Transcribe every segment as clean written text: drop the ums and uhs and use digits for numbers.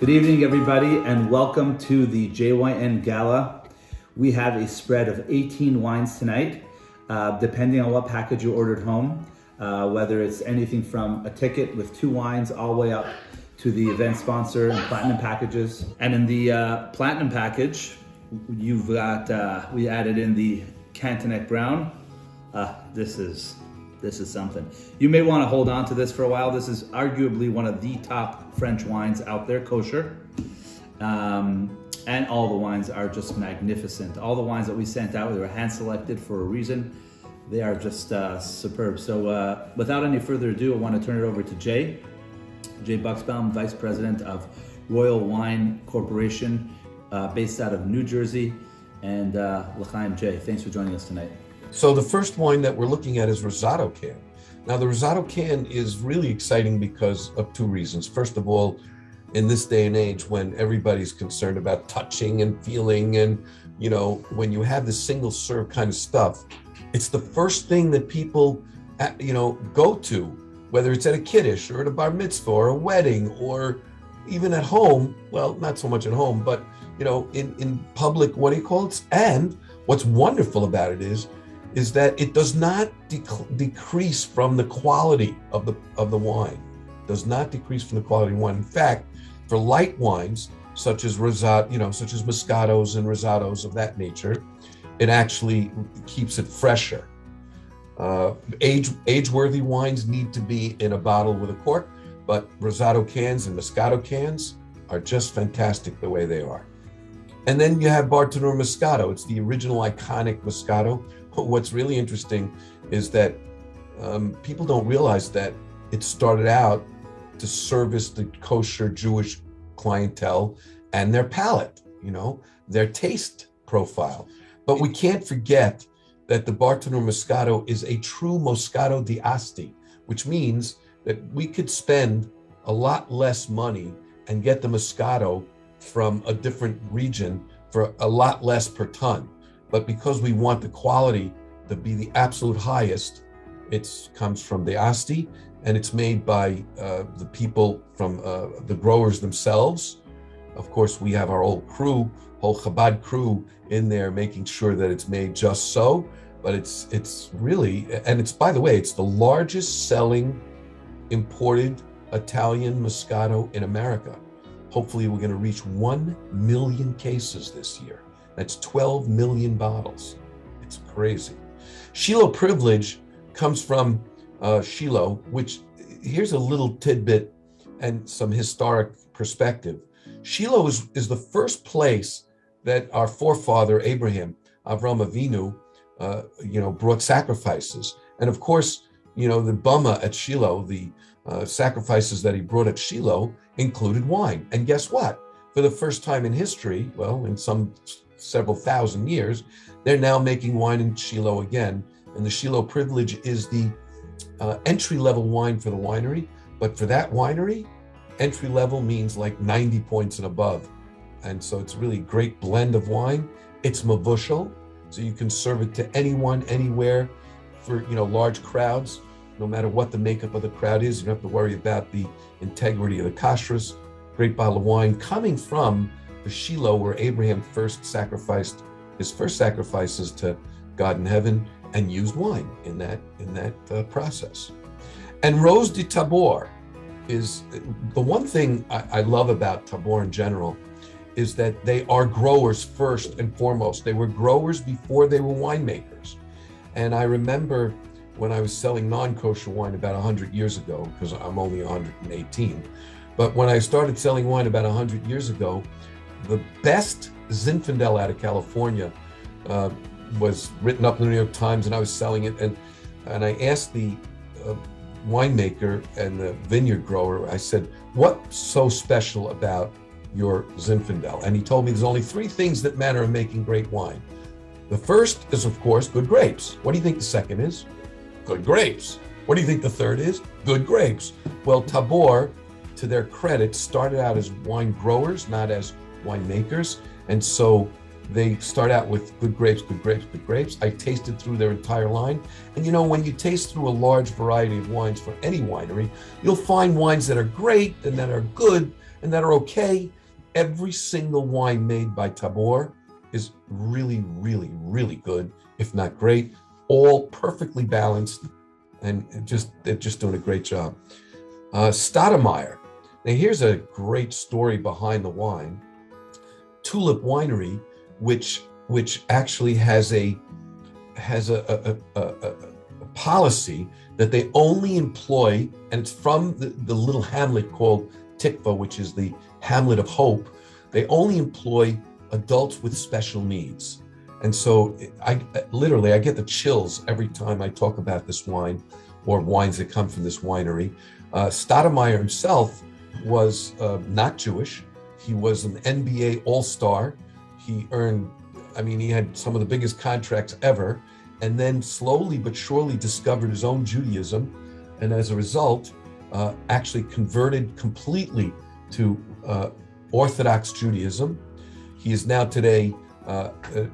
Good evening, everybody, and welcome to the JYN Gala. We have a spread of 18 wines tonight, depending on what package you ordered home, whether it's anything from a ticket with 2 wines all the way up to the event sponsor and platinum packages. And in the platinum package, you've got, we added in the Cantine Brown. This is something. You may want to hold on to this for a while. This is arguably one of the top French wines out there, kosher. And all the wines are just magnificent. All the wines that we sent out, they were hand selected for a reason. They are just superb. So without any further ado, I want to turn it over to Jay Buchsbaum, Vice President of Royal Wine Corporation, based out of New Jersey. And L'chaim, Jay, thanks for joining us tonight. So the first wine that we're looking at is Rosato Can. Now the Rosato Can is really exciting because of 2 reasons. First of all, in this day and age when everybody's concerned about touching and feeling and, when you have this single serve kind of stuff, it's the first thing that people, go to, whether it's at a kiddush or at a bar mitzvah or a wedding or even at home. Well, not so much at home, but, in public, what do you call it? And what's wonderful about it is that it does not decrease from the quality of the wine. Does not decrease from the quality of wine. In fact, for light wines such as Rosato, such as Moscatos and Rosatos of that nature, it actually keeps it fresher. Age-worthy wines need to be in a bottle with a cork, but Rosato cans and Moscato cans are just fantastic the way they are. And then you have Barton Moscato. It's the original iconic Moscato. What's really interesting is that people don't realize that it started out to service the kosher Jewish clientele and their palate, their taste profile. But we can't forget that the Barton Moscato is a true Moscato di Asti, which means that we could spend a lot less money and get the Moscato from a different region for a lot less per ton. But because we want the quality to be the absolute highest, it comes from the Asti, and it's made by the people from the growers themselves. Of course, we have our whole Chabad crew in there making sure that it's made just so. But it's really, and it's, by the way, it's the largest selling imported Italian Moscato in America. Hopefully we're going to reach 1 million cases this year. That's 12 million bottles. It's crazy. Shiloh Privilege comes from Shiloh, which, here's a little tidbit and some historic perspective. Shiloh is the first place that our forefather Abraham, Avram Avinu, brought sacrifices. And of course, the bama at Shiloh, the sacrifices that he brought at Shiloh included wine. And guess what? For the first time in history, well, in several thousand years, they're now making wine in Shiloh again. And the Shiloh Privilege is the entry-level wine for the winery. But for that winery, entry-level means like 90 points and above. And so it's really a great blend of wine. It's mavushal, so you can serve it to anyone, anywhere, for large crowds. No matter what the makeup of the crowd is, you don't have to worry about the integrity of the kashrus. Great bottle of wine coming from the Shiloh where Abraham first sacrificed his first sacrifices to God in heaven and used wine in that process. And Rose de Tabor is the one thing I love about Tabor in general, is that they are growers first and foremost. They were growers before they were winemakers. And I remember when I was selling non-kosher wine about 100 years ago, because I'm only 118, but when I started selling wine about 100 years ago, the best Zinfandel out of California was written up in the New York Times, and I was selling it. And I asked the winemaker and the vineyard grower, I said, what's so special about your Zinfandel? And he told me there's only 3 things that matter in making great wine. The first is, of course, good grapes. What do you think the second is? Good grapes. What do you think the third is? Good grapes. Well, Tabor, to their credit, started out as wine growers, not as winemakers. And so they start out with good grapes, good grapes, good grapes. I tasted through their entire line. And when you taste through a large variety of wines for any winery, you'll find wines that are great and that are good, and that are okay. Every single wine made by Tabor is really, really, really good, if not great, all perfectly balanced, and they're just doing a great job. Stoudemire. Now here's a great story behind the wine. Tulip Winery, which actually has a policy that they only employ, and it's from the little hamlet called Tikva, which is the hamlet of hope. They only employ adults with special needs. And so I get the chills every time I talk about this wine or wines that come from this winery. Stoudemire himself was not Jewish. He was an NBA All-Star. He had some of the biggest contracts ever, and then slowly but surely discovered his own Judaism, and as a result, actually converted completely to Orthodox Judaism. He is now today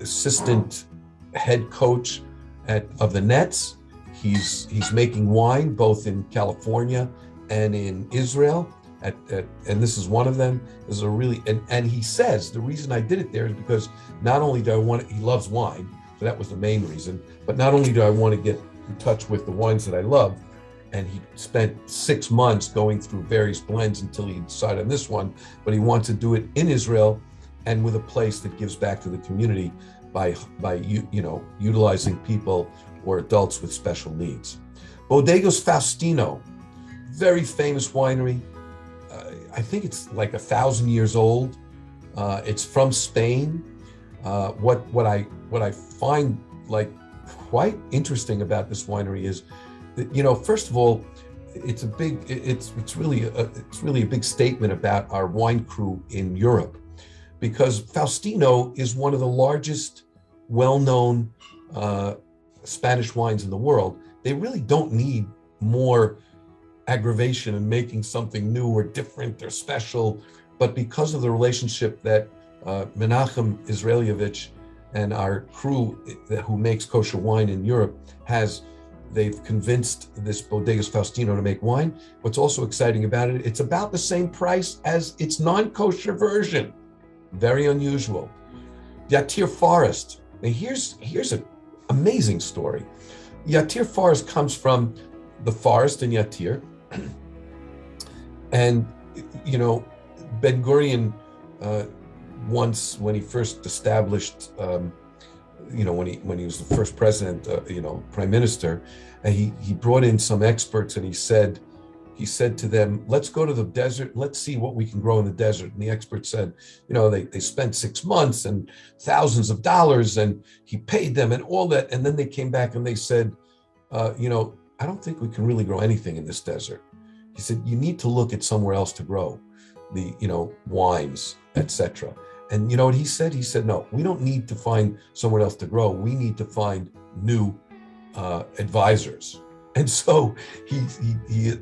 assistant head coach of the Nets. He's making wine both in California and in Israel. And this is one of them. This is a really, and he says the reason I did it there is because not only do I want he loves wine, so that was the main reason, but not only do I want to get in touch with the wines that I love, and he spent 6 months going through various blends until he decided on this one, but he wants to do it in Israel and with a place that gives back to the community by utilizing people or adults with special needs. Bodegas Faustino, very famous winery. I think it's like 1,000 years old. It's from Spain. What I find like quite interesting about this winery is that, first of all, it's really a big statement about our wine crew in Europe, because Faustino is one of the largest, well-known Spanish wines in the world. They really don't need more aggravation in making something new or different or special, but because of the relationship that Menachem Israelievich and our crew who makes kosher wine in Europe they've convinced this Bodegas Faustino to make wine. What's also exciting about it, it's about the same price as its non-kosher version. Very unusual. Yatir Forest. Now here's an amazing story. Yatir Forest comes from the forest in Yatir. And, Ben Gurion once, when he first established, when he was the first president, prime minister, and he brought in some experts, and he said to them, let's go to the desert, let's see what we can grow in the desert. And the experts said, they spent 6 months and thousands of dollars, and he paid them and all that. And then they came back and they said, I don't think we can really grow anything in this desert. He said, you need to look at somewhere else to grow the, wines, etc. And you know what he said? He said, no, we don't need to find somewhere else to grow. We need to find new advisors. And so he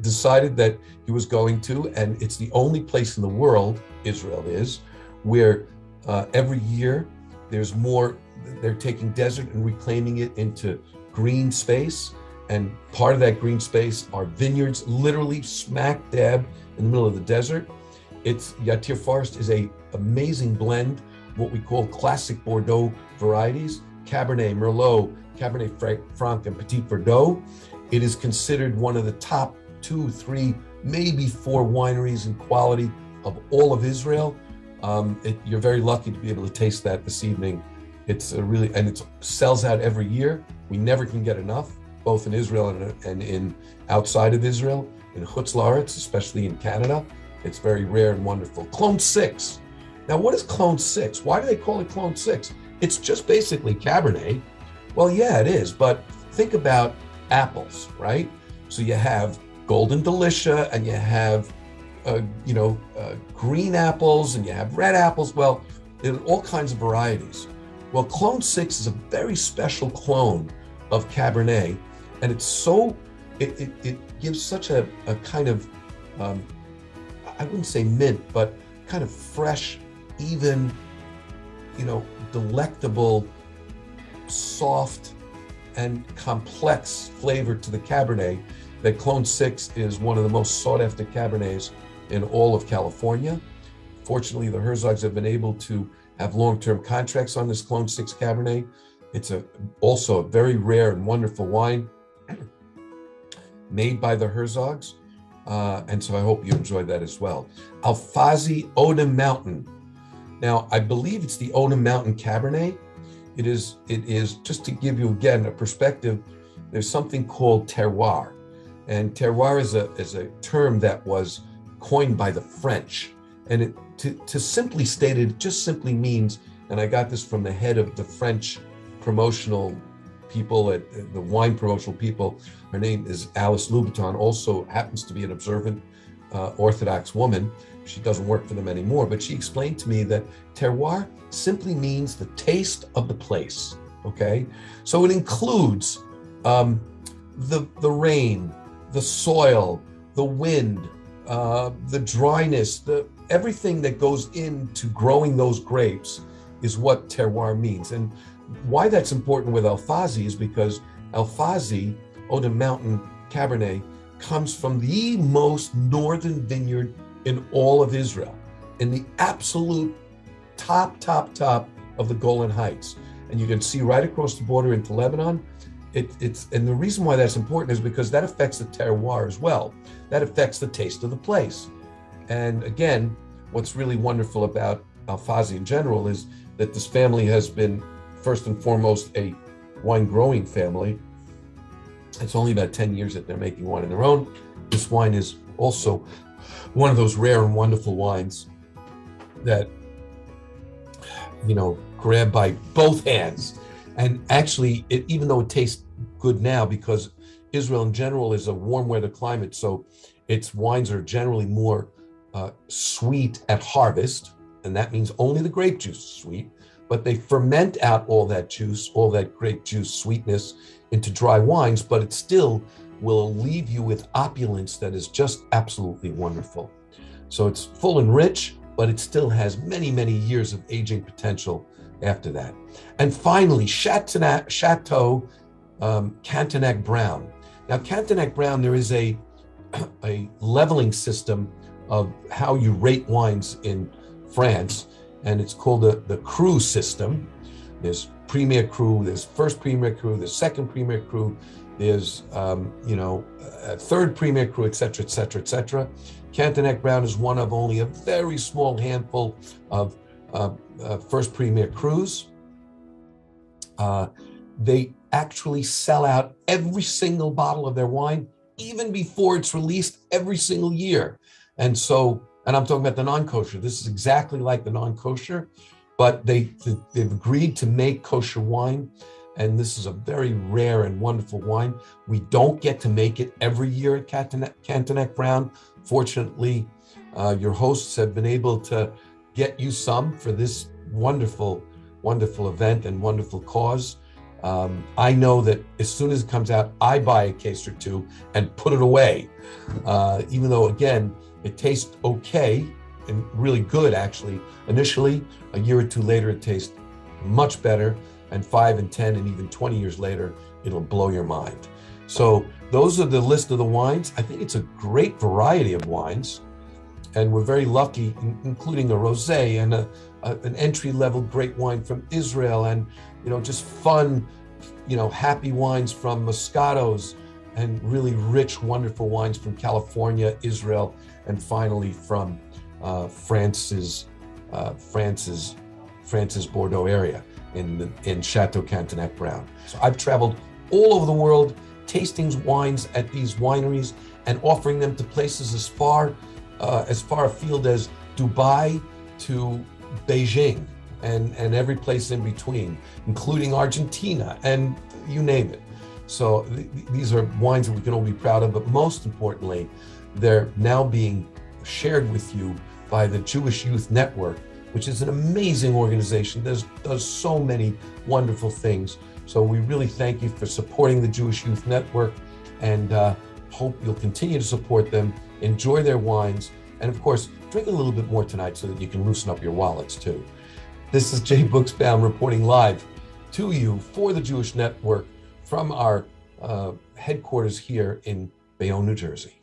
decided that he was going to, and it's the only place in the world, Israel is, where every year there's more, they're taking desert and reclaiming it into green space. And part of that green space are vineyards, literally smack dab in the middle of the desert. Yatir Forest is a amazing blend, what we call classic Bordeaux varieties, Cabernet, Merlot, Cabernet Franc, and Petit Verdot. It is considered one of the top 2, 3, maybe 4 wineries in quality of all of Israel. You're very lucky to be able to taste that this evening. It's and it sells out every year. We never can get enough, both in Israel and in outside of Israel, in Chutz La'aretz, especially in Canada. It's very rare and wonderful. Clone 6. Now, what is Clone 6? Why do they call it Clone 6? It's just basically Cabernet. Well, yeah, it is, but think about apples, right? So you have Golden Delicia, and you have, green apples, and you have red apples. Well, there are all kinds of varieties. Well, Clone 6 is a very special clone of Cabernet, and it's so, it gives such a kind of, I wouldn't say mint, but kind of fresh, even, delectable, soft, and complex flavor to the Cabernet. That Clone 6 is one of the most sought after Cabernets in all of California. Fortunately, the Herzogs have been able to have long-term contracts on this Clone 6 Cabernet. It's also a very rare and wonderful wine made by the Herzogs. And so I hope you enjoyed that as well. Alfazi Ona Mountain. Now, I believe it's the Ona Mountain Cabernet. It is, just to give you again a perspective, there's something called terroir. And terroir is a term that was coined by the French. And to simply state it, just simply means, and I got this from the head of the French promotional people, at the wine promotional people. Her name is Alice Louboutin, also happens to be an observant Orthodox woman. She doesn't work for them anymore, but she explained to me that terroir simply means the taste of the place, okay? So it includes the rain, the soil, the wind, the dryness, everything that goes into growing those grapes is what terroir means. And why that's important with Alfazi is because Alfazi, Ona Mountain Cabernet, comes from the most northern vineyard in all of Israel, in the absolute top of the Golan Heights. And you can see right across the border into Lebanon. And the reason why that's important is because that affects the terroir as well. That affects the taste of the place. And again, what's really wonderful about Alfazi in general is that this family has been first and foremost a wine growing family. It's only about 10 years that they're making wine on their own. This wine is also one of those rare and wonderful wines that, grab by both hands. And actually, even though it tastes good now, because Israel in general is a warm weather climate, so its wines are generally more sweet at harvest, and that means only the grape juice is sweet, but they ferment out all that juice, all that grape juice sweetness into dry wines, but it still will leave you with opulence that is just absolutely wonderful. So it's full and rich, but it still has many, many years of aging potential after that. And finally, Chateau Cantine Brown. Now, Cantine Brown, there is a leveling system of how you rate wines in France, and it's called the Cru system. There's Premier Cru, there's first Premier Cru, there's second Premier Cru, there's a third Premier Cru, et cetera, et cetera, et cetera. Cantine Brown is one of only a very small handful of first Premier Crus. They actually sell out every single bottle of their wine, even before it's released every single year. And I'm talking about the non-kosher. This is exactly like the non-kosher, but they've agreed to make kosher wine. And this is a very rare and wonderful wine. We don't get to make it every year at Cantine Brown. Fortunately, your hosts have been able to get you some for this wonderful, wonderful event and wonderful cause. I know that as soon as it comes out, I buy a case or two and put it away. Even though, again, it tastes okay and really good, actually. Initially, a year or two later, it tastes much better. And 5 and 10 and even 20 years later, it'll blow your mind. So those are the list of the wines. I think it's a great variety of wines. And we're very lucky, including a rosé and an entry-level great wine from Israel, and just fun, happy wines from Moscatos, and really rich, wonderful wines from California, Israel, and finally from France's Bordeaux area in Chateau Cantine Brown. So I've traveled all over the world, tasting wines at these wineries and offering them to places as far afield as Dubai to Beijing and every place in between, including Argentina and you name it. So these are wines that we can all be proud of, but most importantly, they're now being shared with you by the Jewish Youth Network, which is an amazing organization that does so many wonderful things. So we really thank you for supporting the Jewish Youth Network, and hope you'll continue to support them, enjoy their wines, and of course, drink a little bit more tonight so that you can loosen up your wallets too. This is Jay Buchsbaum reporting live to you for the Jewish Network from our headquarters here in Bayonne, New Jersey.